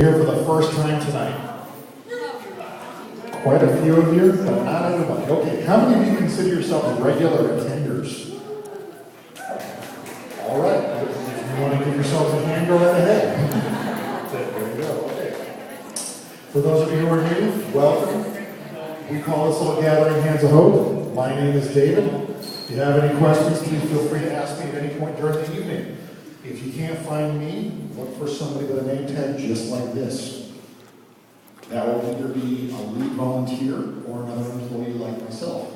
here for the first time tonight? Quite a few of you, but not everybody. Okay, how many of you consider yourselves regular attenders? All right, if you want to give yourselves a hand, go right ahead. There you go, okay. For those of you who are new, welcome. We call this little gathering Hands of Hope. My name is David. If you have any questions, please feel free to ask me at any point during the evening. If you can't find me, look for somebody with a name tag just like this. That will either be a lead volunteer or another employee like myself.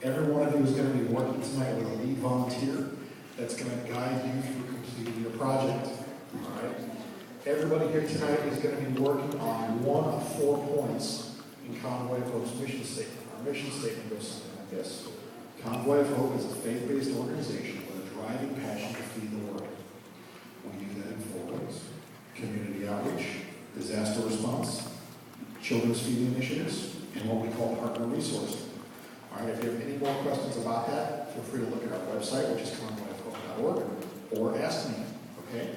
Every one of you is going to be working tonight with a lead volunteer that's going to guide you through completing your project. All right? Everybody here tonight is going to be working on one of 4 points in Convoy of Hope's mission statement. Our mission statement goes something like this. Convoy of Hope is a faith-based organization with a driving passion to feed the world. We do that in 4 ways. Community outreach, disaster response, children's feeding initiatives, and what we call partner resourcing. All right, if you have any more questions about that, feel free to look at our website, which is convoyofhope.org, or ask me, okay?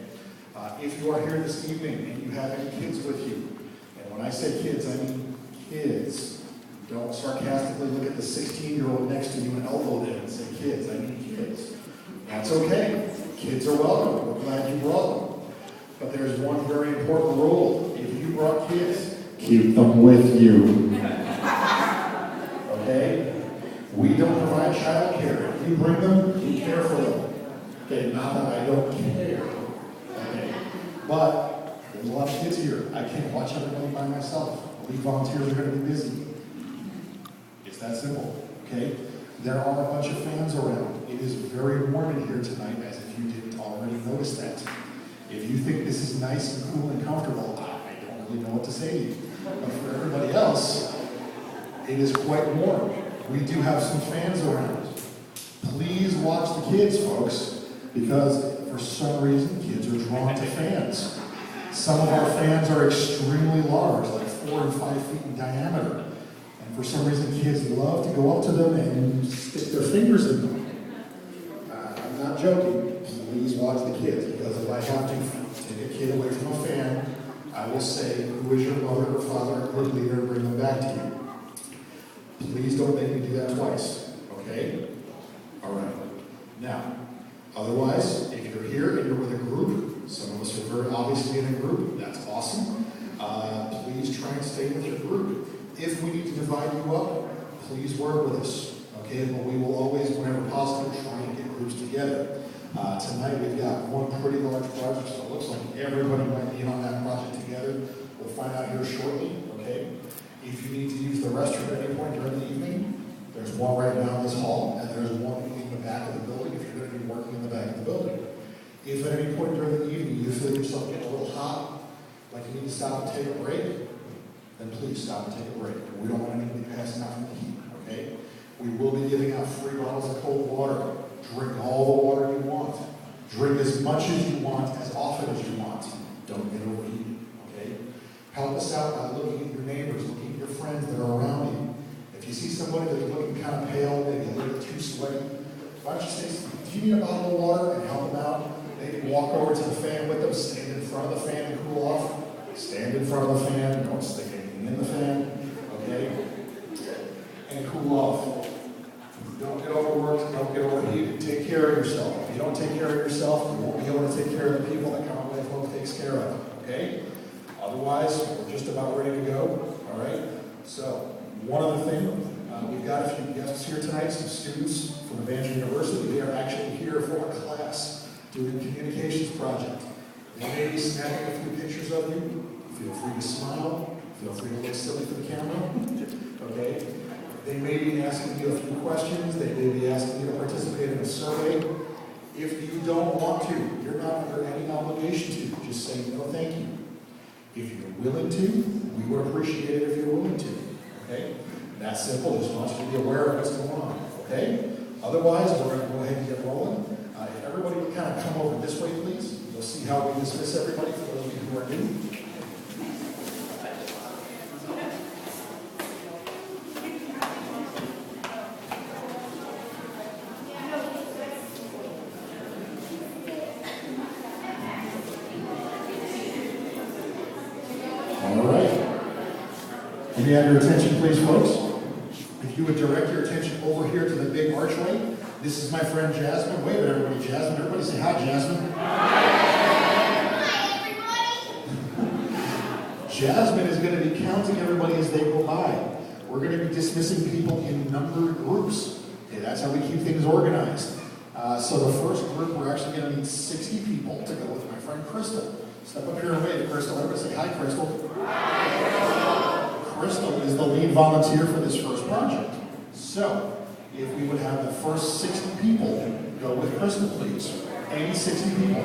If you are here this evening and you have any kids with you, and when I say kids, I mean kids. Don't sarcastically look at the 16-year-old next to you and elbow them and say kids. I mean kids. That's okay. Kids are welcome. We're glad you brought them. But there's one very important rule. If you brought kids, keep them with you. Okay? We don't provide child care. If you bring them, you care for them. Okay, not that I don't care. Okay. But there's a lot of kids here. I can't watch everybody by myself. Lead volunteers are going to be busy. It's that simple, okay? There are a bunch of fans around. It is very warm in here tonight, as if you didn't already notice that. If you think this is nice and cool and comfortable, I don't really know what to say to you. But for everybody else, it is quite warm. We do have some fans around. Please watch the kids, folks, because for some reason, kids are drawn to fans. Some of our fans are extremely large, like 4 and 5 feet in diameter. And for some reason, kids love to go up to them and stick their fingers in them. I'm not joking. Please watch the kids, because if I have to take a kid away from a fan, I will say, who is your mother or father or group leader, and bring them back to you. Please don't make me do that twice, okay? All right. Now, otherwise, if you're here and you're with a group, some of us are very obviously in a group. That's awesome. Please try and stay with your group. If we need to divide you up, please work with us. Okay, but we will always, whenever possible, try and get groups together. Tonight we've got one pretty large project, so it looks like everybody might be in on that project together. We'll find out here shortly. Okay. If you need to use the restroom at any point during the evening, there's one right now in this hall, and there's one in the back of the building if you're going to be working in the back of the building. If at any point during the evening you feel yourself getting a little hot, like you need to stop and take a break, then please stop and take a break. We don't want anybody passing out from the heat, okay? We will be giving out free bottles of cold water. Drink all the water you want. Drink as much as you want, as often as you want. Don't get overheated, okay? Help us out by looking at your neighbors, looking at your friends that are around you. If you see somebody that's looking kind of pale, maybe a little bit too sweaty, why don't you say, do you need a bottle of water, and help them out? Maybe walk over to the fan with them, stand in front of the fan and cool off. Stand in front of the fan, don't stick anything in the fan, okay? And cool off. Don't get overworked, don't get overheated. Take care of yourself. If you don't take care of yourself, you won't be able to take care of the people that Convoy of Hope takes care of, okay? Otherwise, we're just about ready to go, all right? So, one other thing, we've got a few guests here tonight, some students from Evangel University. They are actually here for a class doing a communications project. They may be snapping a few pictures of you. Feel free to smile. Feel free to look silly for the camera. Okay? They may be asking you a few questions. They may be asking you to participate in a survey. If you don't want to, you're not under any obligation to. Just say no thank you. If you're willing to, we would appreciate it if you're willing to. Okay? That's simple. Just want you to be aware of what's going on. Okay? Otherwise, we're going to go ahead and get rolling. If everybody would kind of come over this way, please. We'll see how we dismiss everybody for those of you who are new. Can you have your attention, please, folks? If you would direct your attention over here to the big archway, this is my friend Jasmine. Wave at everybody, Jasmine. Everybody say hi, Jasmine. Hi, everybody. Jasmine is going to be counting everybody as they go by. We're going to be dismissing people in numbered groups. Okay, that's how we keep things organized. So the first group, we're actually going to need 60 people to go with my friend Crystal. Step up here and wave, Crystal. Everybody say hi, Crystal. Hi, Crystal. Crystal is the lead volunteer for this first project. So, if we would have the first 60 people go with Crystal, please. Any 60 people.